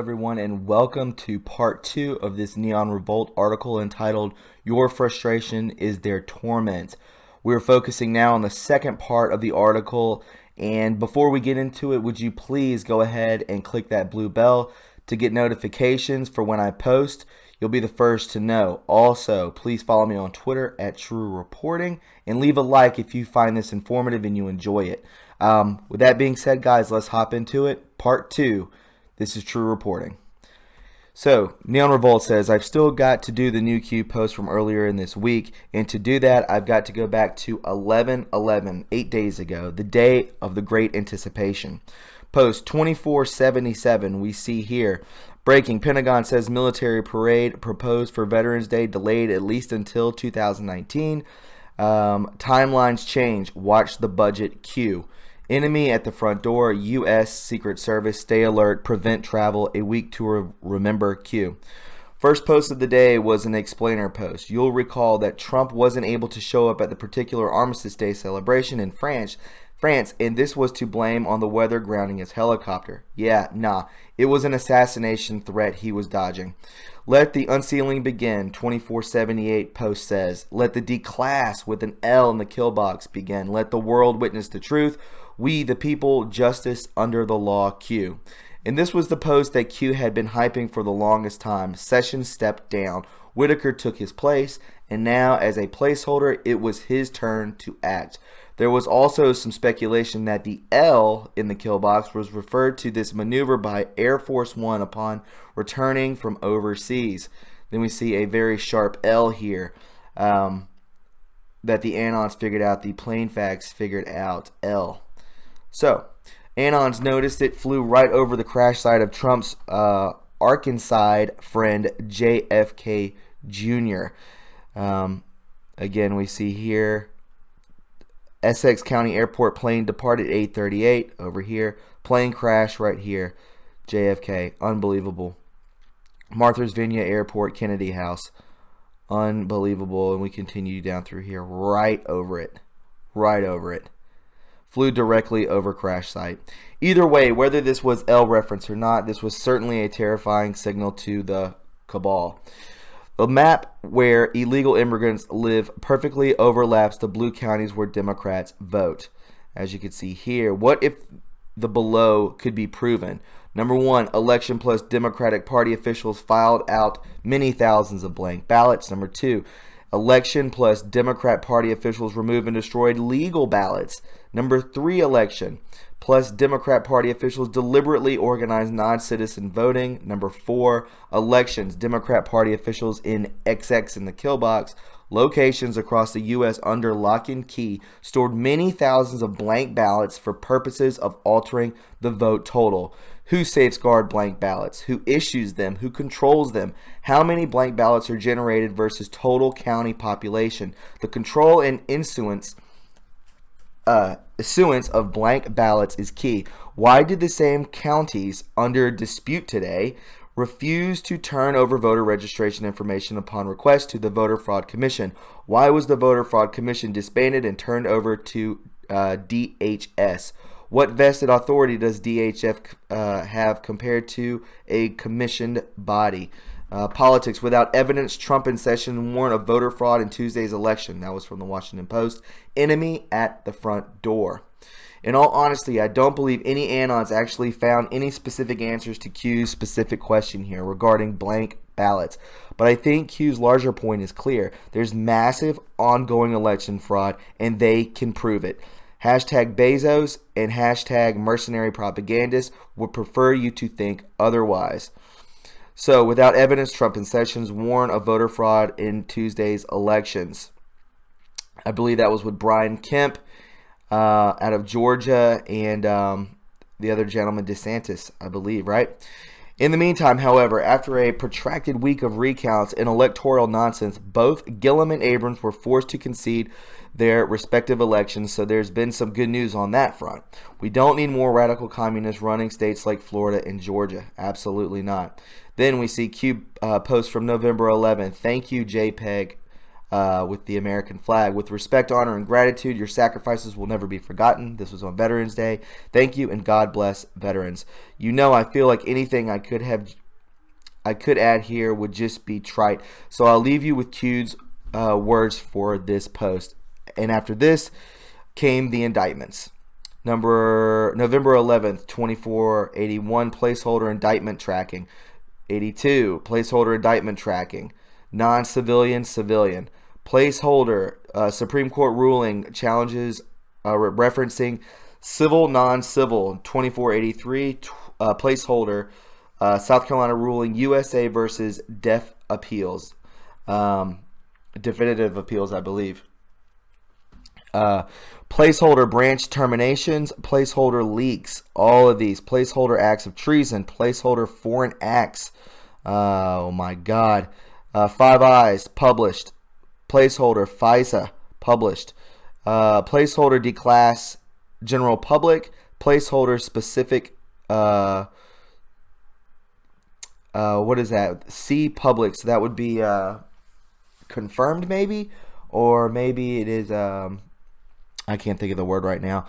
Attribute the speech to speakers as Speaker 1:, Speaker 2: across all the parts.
Speaker 1: everyone, and welcome to part 2 of this Neon Revolt article entitled Your Frustration is Their Torment. We're focusing now on the second part of the article, and before we get into it, would you please go ahead and click that blue bell to get notifications for when I post. You'll be the first to know. Also, please follow me on Twitter at True Reporting, and leave a like if you find this informative and you enjoy it. With that being said, guys, let's hop into it. Part 2. This is True Reporting. So, Neon Revolt says, I've still got to do the new Q post from earlier in this week, and to do that, I've got to go back to 11/11, 8 days ago, the day of the Great Anticipation. Post 2477, we see here, breaking, Pentagon says military parade proposed for Veterans Day delayed at least until 2019. Timelines change, watch the budget Q. Enemy at the front door, U.S. Secret Service, stay alert, prevent travel, a week to remember Q. First post of the day was an explainer post. You'll recall that Trump wasn't able to show up at the particular Armistice Day celebration in France, and this was to blame on the weather grounding his helicopter. Yeah, nah, it was an assassination threat he was dodging. Let the unsealing begin, 2478 post says. Let the declass with an L in the kill box begin. Let the world witness the truth. We, the people, justice under the law, Q. And this was the post that Q had been hyping for the longest time. Sessions stepped down. Whitaker took his place, and now, as a placeholder, it was his turn to act. There was also some speculation that the L in the kill box was referred to this maneuver by Air Force One upon returning from overseas. Then we see a very sharp L here that the Anons figured out, the plain facts figured out L. So, Anons noticed it, flew right over the crash site of Trump's Arkansas friend JFK Jr. Again, we see here Essex County Airport plane departed 8:38 over here. Plane crash right here. JFK. Unbelievable. Martha's Vineyard Airport, Kennedy House. Unbelievable. And we continue down through here. Right over it. Right over it. Flew directly over crash site. Either way, whether this was L reference or not, this was certainly a terrifying signal to the cabal. The map where illegal immigrants live perfectly overlaps the blue counties where Democrats vote. As you can see here, what if the below could be proven? Number one, election plus Democratic Party officials filed out many thousands of blank ballots. Number two, election plus Democrat Party officials removed and destroyed legal ballots. Number three, election plus Democrat Party officials deliberately organized non-citizen voting. Number four, elections, Democrat Party officials in XX in the kill box, locations across the U.S. under lock and key, stored many thousands of blank ballots for purposes of altering the vote total. Who safeguard blank ballots? Who issues them? Who controls them? How many blank ballots are generated versus total county population? The control and issuance of blank ballots is key. Why did the same counties under dispute today refuse to turn over voter registration information upon request to the Voter Fraud Commission? Why was the Voter Fraud Commission disbanded and turned over to DHS? What vested authority does DHF have compared to a commissioned body? Politics. Without evidence, Trump and Sessions warn of voter fraud in Tuesday's election. That was from the Washington Post. Enemy at the front door. In all honesty, I don't believe any Anons actually found any specific answers to Q's specific question here regarding blank ballots. But I think Q's larger point is clear. There's massive ongoing election fraud, and they can prove it. Hashtag Bezos and hashtag mercenary propagandists would prefer you to think otherwise. So, without evidence, Trump and Sessions warn of voter fraud in Tuesday's elections. I believe that was with Brian Kemp out of Georgia and the other gentleman, DeSantis, I believe, right? In the meantime, however, after a protracted week of recounts and electoral nonsense, both Gillum and Abrams were forced to concede their respective elections, so there's been some good news on that front. We don't need more radical communists running states like Florida and Georgia. Absolutely not. Then we see Q post from November 11th. Thank you, JPEG. with the American flag. With respect, honor, and gratitude, your sacrifices will never be forgotten. This was on Veterans Day. Thank you, and God bless veterans. You know, I feel like anything I could add here would just be trite. So I'll leave you with Q's words for this post. And after this came the indictments. November 11th, 2481, placeholder indictment tracking. 82, placeholder indictment tracking. Non-civilian, civilian. Placeholder, Supreme Court ruling challenges referencing civil, non-civil. 2483, placeholder, South Carolina ruling USA versus Def Appeals. Definitive appeals, I believe. Placeholder branch terminations, placeholder leaks, all of these, placeholder acts of treason, placeholder foreign acts. Oh my God. Five Eyes published. Placeholder FISA published. Placeholder declass general public. Placeholder specific. What is that? C public. So that would be confirmed, maybe, or maybe it is. I can't think of the word right now.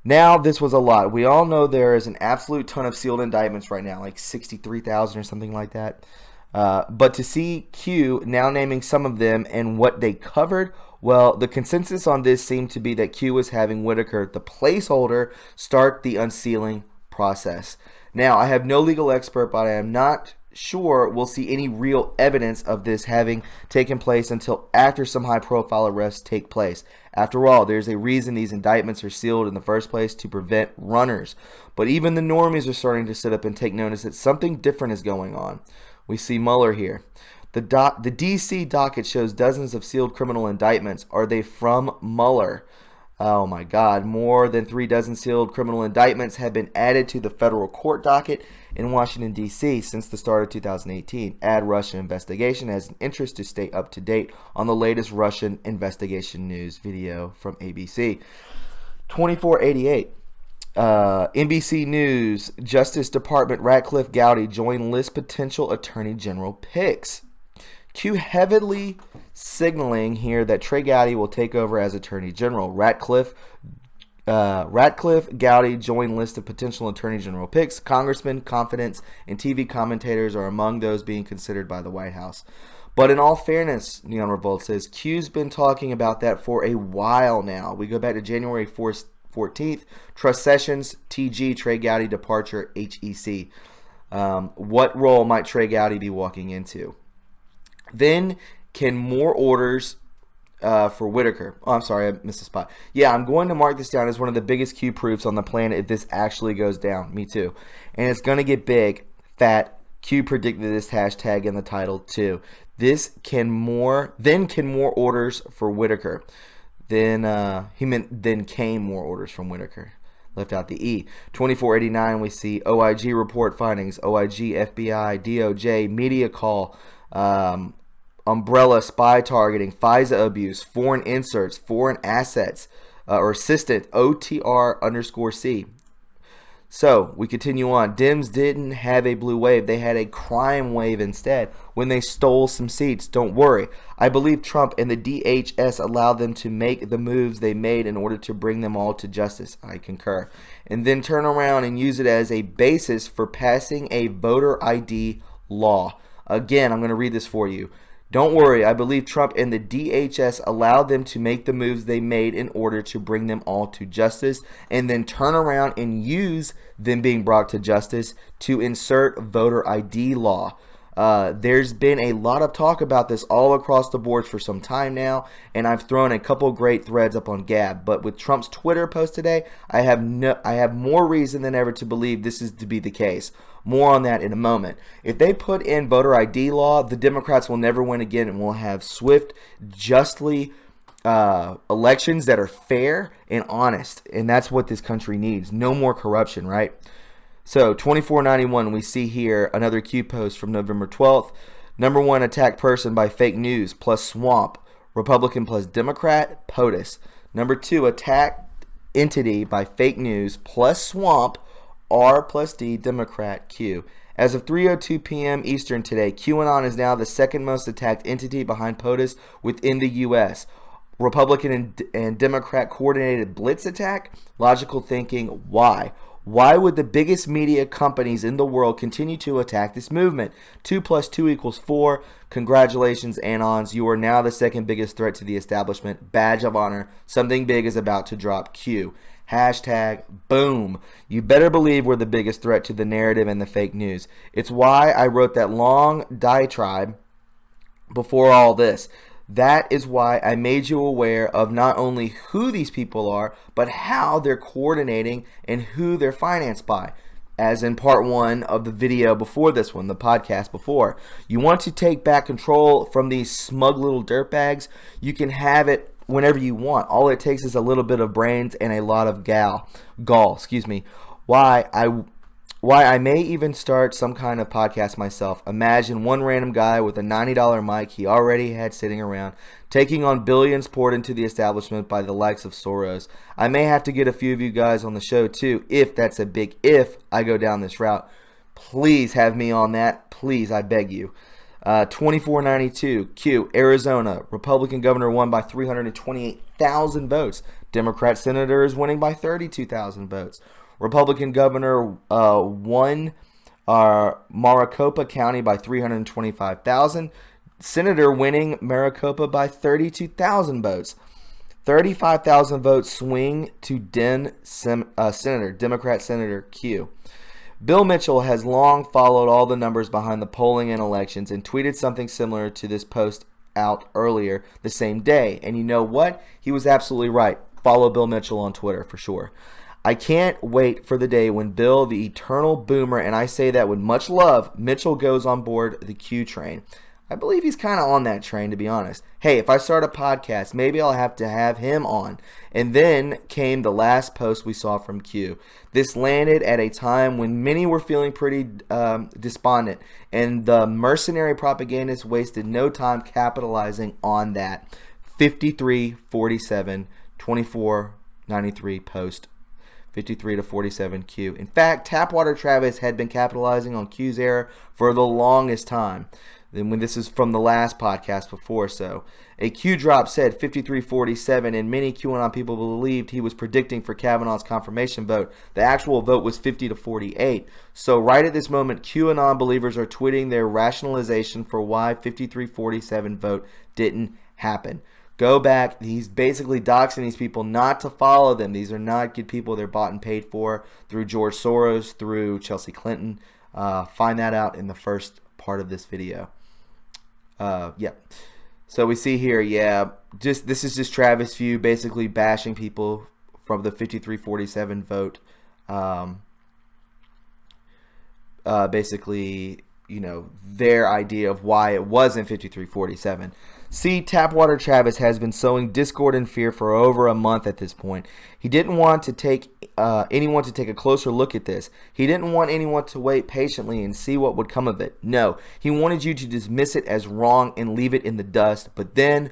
Speaker 1: Now, this was a lot. We all know there is an absolute ton of sealed indictments right now, like 63,000 or something like that. But to see Q now naming some of them and what they covered, well, the consensus on this seemed to be that Q was having Whitaker, the placeholder, start the unsealing process. Now, I have no legal expert, but I am not sure we'll see any real evidence of this having taken place until after some high-profile arrests take place. After all, there's a reason these indictments are sealed in the first place, to prevent runners. But even the normies are starting to sit up and take notice that something different is going on. We see Mueller here. The D.C. docket shows dozens of sealed criminal indictments. Are they from Mueller? Oh my God, more than 3 dozen sealed criminal indictments have been added to the federal court docket in Washington, D.C. since the start of 2018. Add Russian investigation has an interest to stay up to date on the latest Russian investigation news video from ABC. 2488. NBC News, Justice Department Ratcliffe Gowdy join list potential Attorney General picks. Q heavily signaling here that Trey Gowdy will take over as Attorney General. Ratcliffe Gowdy join list of potential Attorney General picks. Congressmen, confidants, and TV commentators are among those being considered by the White House. But in all fairness, Neon Revolt says, Q's been talking about that for a while now. We go back to January 14th. Trust Sessions, TG, Trey Gowdy departure, HEC. What role might Trey Gowdy be walking into? Then, can more orders for Whitaker? Oh, I'm sorry, I missed a spot. Yeah, I'm going to mark this down as one of the biggest Q proofs on the planet if this actually goes down. Me too. And it's going to get big, fat. Q predicted this hashtag in the title too. Can more orders for Whitaker. He meant then came more orders from Whitaker. Left out the E. 2489, we see OIG report findings. OIG, FBI, DOJ, media call. Umbrella spy targeting, FISA abuse, foreign inserts, foreign assets, or assistant, OTR_C. So, we continue on. Dems didn't have a blue wave. They had a crime wave instead when they stole some seats. Don't worry. I believe Trump and the DHS allowed them to make the moves they made in order to bring them all to justice. I concur. And then turn around and use it as a basis for passing a voter ID law. Again, I'm going to read this for you. Don't worry, I believe Trump and the DHS allowed them to make the moves they made in order to bring them all to justice, and then turn around and use them being brought to justice to insert voter ID law. There's been a lot of talk about this all across the board for some time now, and I've thrown a couple great threads up on Gab. But with Trump's Twitter post today, I have more reason than ever to believe this is to be the case. More on that in a moment. If they put in voter ID law, the Democrats will never win again, and we'll have swift, justly elections that are fair and honest, and that's what this country needs. No more corruption, right? So 2491, we see here another Q post from November 12th. Number 1 attacked person by fake news plus Swamp. Republican plus Democrat, POTUS. Number 2 attacked entity by fake news plus Swamp, R plus D, Democrat, Q. As of 3:02 p.m. Eastern today, QAnon is now the second most attacked entity behind POTUS within the U.S. Republican and Democrat coordinated blitz attack? Logical thinking, why? Why would the biggest media companies in the world continue to attack this movement? 2 + 2 = 4. Congratulations, Anons. You are now the second biggest threat to the establishment. Badge of honor. Something big is about to drop. Q. Hashtag boom. You better believe we're the biggest threat to the narrative and the fake news. It's why I wrote that long diatribe before all this. That is why I made you aware of not only who these people are, but how they're coordinating and who they're financed by. As in part 1 of the video before this one, the podcast before. You want to take back control from these smug little dirtbags? You can have it whenever you want. All it takes is a little bit of brains and a lot of gall. Why I may even start some kind of podcast myself. Imagine one random guy with a $90 mic he already had sitting around, taking on billions poured into the establishment by the likes of Soros. I may have to get a few of you guys on the show too, if that's a big if I go down this route. Please have me on that. Please, I beg you. 2492, Q, Arizona. Republican governor won by 328,000 votes. Democrat senator is winning by 32,000 votes. Republican governor won Maricopa County by 325,000. Senator winning Maricopa by 32,000 votes. 35,000 votes swing to Democrat Senator Q. Bill Mitchell has long followed all the numbers behind the polling and elections and tweeted something similar to this post out earlier the same day. And you know what? He was absolutely right. Follow Bill Mitchell on Twitter for sure. I can't wait for the day when Bill, the eternal boomer, and I say that with much love, Mitchell goes on board the Q train. I believe he's kind of on that train, to be honest. Hey, if I start a podcast, maybe I'll have to have him on. And then came the last post we saw from Q. This landed at a time when many were feeling pretty despondent, and the mercenary propagandists wasted no time capitalizing on that. 53-47, 2493 post. 53-47 Q. In fact, Tapwater Travis had been capitalizing on Q's error for the longest time. Then when this is from the last podcast before, so a Q drop said 53-47, and many QAnon people believed he was predicting for Kavanaugh's confirmation vote. The actual vote was 50-48. So right at this moment, QAnon believers are tweeting their rationalization for why 53-47 vote didn't happen. Go back. He's basically doxing these people not to follow them. These are not good people. They're bought and paid for through George Soros, through Chelsea Clinton. Find that out in the first part of this video. So we see here, this is just Travis View basically bashing people from the 53-47 vote. Basically, their idea of why it wasn't 53-47. See, Tapwater Travis has been sowing discord and fear for over a month at this point. He didn't want to take anyone to take a closer look at this. He didn't want anyone to wait patiently and see what would come of it. No, he wanted you to dismiss it as wrong and leave it in the dust. But then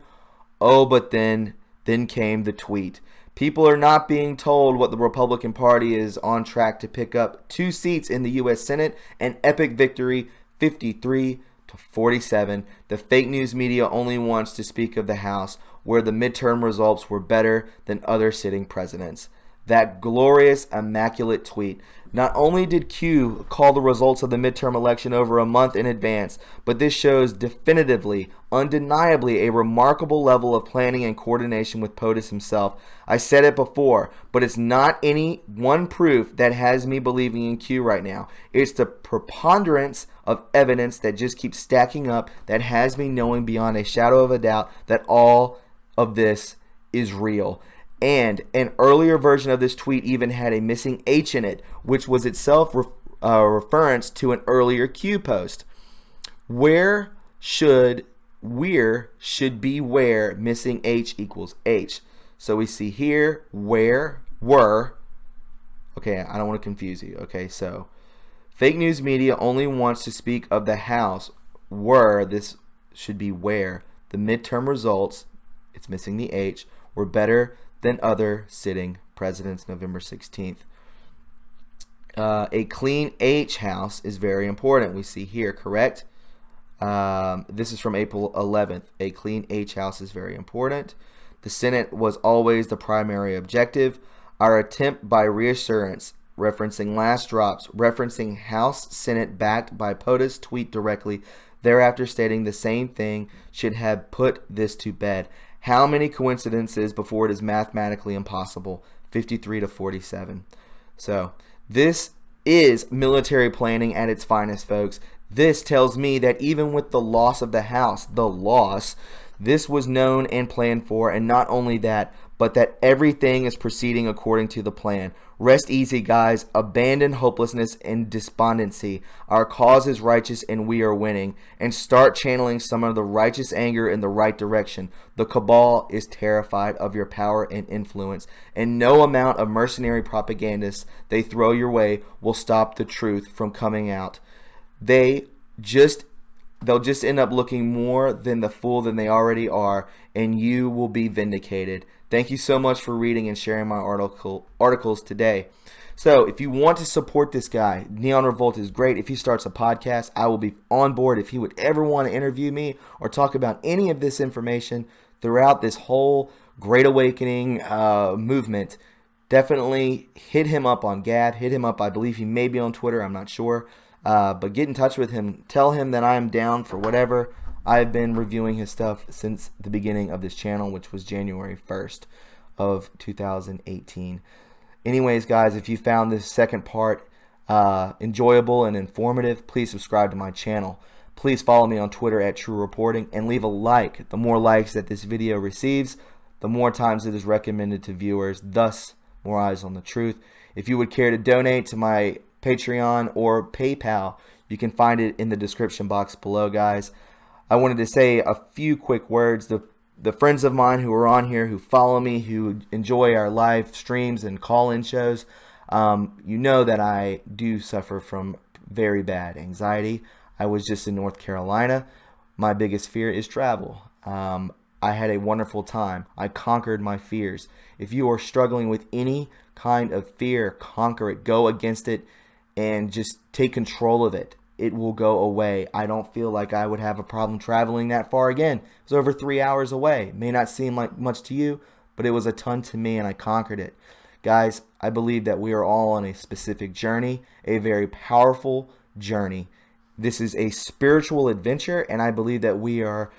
Speaker 1: came the tweet. People are not being told what the Republican Party is on track to pick up 2 seats in the U.S. Senate, an epic victory, 53-47. The fake news media only wants to speak of the House, where the midterm results were better than other sitting presidents. That glorious, immaculate tweet. Not only did Q call the results of the midterm election over a month in advance, but this shows definitively, undeniably, a remarkable level of planning and coordination with POTUS himself. I said it before, but it's not any one proof that has me believing in Q right now. It's the preponderance of evidence that just keeps stacking up that has me knowing beyond a shadow of a doubt that all of this is real. And an earlier version of this tweet even had a missing H in it, which was itself reference to an earlier Q post. Where should be where missing H equals H. So we see here where, were. Okay, I don't want to confuse you. Okay, so fake news media only wants to speak of the House. Were, this should be where. The midterm results, it's missing the H, were better than other sitting presidents November 16th. A clean H house is very important. We see here, correct? This is from April 11th. A clean H house is very important. The Senate was always the primary objective. Our attempt by reassurance, referencing last drops, referencing House Senate backed by POTUS tweet directly, thereafter stating the same thing, should have put this to bed. How many coincidences before it is mathematically impossible? 53 to 47. So this is military planning at its finest, folks. This tells me that even with the loss of the House, this was known and planned for, and not only that, but that everything is proceeding according to the plan. Rest easy, guys. Abandon hopelessness and despondency. Our cause is righteous and we are winning. And start channeling some of the righteous anger in the right direction. The cabal is terrified of your power and influence, and no amount of mercenary propagandists they throw your way will stop the truth from coming out. They'll just end up looking more than the fool than they already are, and you will be vindicated. Thank you so much for reading and sharing my articles today. So if you want to support this guy, Neon Revolt is great. If he starts a podcast, I will be on board. If he would ever want to interview me or talk about any of this information throughout this whole Great Awakening movement, definitely hit him up on Gab. Hit him up. I believe he may be on Twitter. I'm not sure. But get in touch with him. Tell him that I am down for whatever. I've been reviewing his stuff since the beginning of this channel, which was January 1st of 2018. Anyways, guys, if you found this second part enjoyable and informative, please subscribe to my channel. Please follow me on Twitter at True Reporting and leave a like. The more likes that this video receives, the more times it is recommended to viewers, thus more eyes on the truth. If you would care to donate to my Patreon or PayPal, you can find it in the description box below, guys. I wanted to say a few quick words. The friends of mine who are on here, who follow me, who enjoy our live streams and call-in shows, you know that I do suffer from very bad anxiety. I was just in North Carolina. My biggest fear is travel. I had a wonderful time. I conquered my fears. If you are struggling with any kind of fear, conquer it. Go against it and just take control of it. It will go away. I don't feel like I would have a problem traveling that far again. It was over 3 hours away. It may not seem like much to you, but it was a ton to me, and I conquered it. Guys, I believe that we are all on a specific journey, a very powerful journey. This is a spiritual adventure, and I believe that we are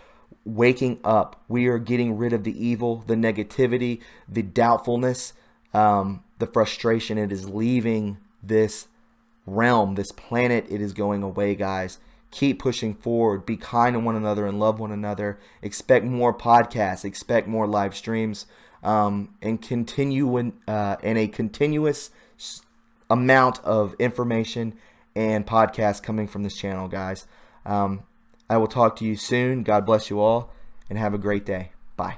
Speaker 1: waking up. We are getting rid of the evil, the negativity, the doubtfulness, the frustration. It is leaving this realm, this planet. It is going away, guys. Keep pushing forward. Be kind to one another and love one another. Expect more podcasts. Expect more live streams, and continue in a continuous amount of information and podcasts coming from this channel, guys. I will talk to you soon. God bless you all, and have a great day. Bye.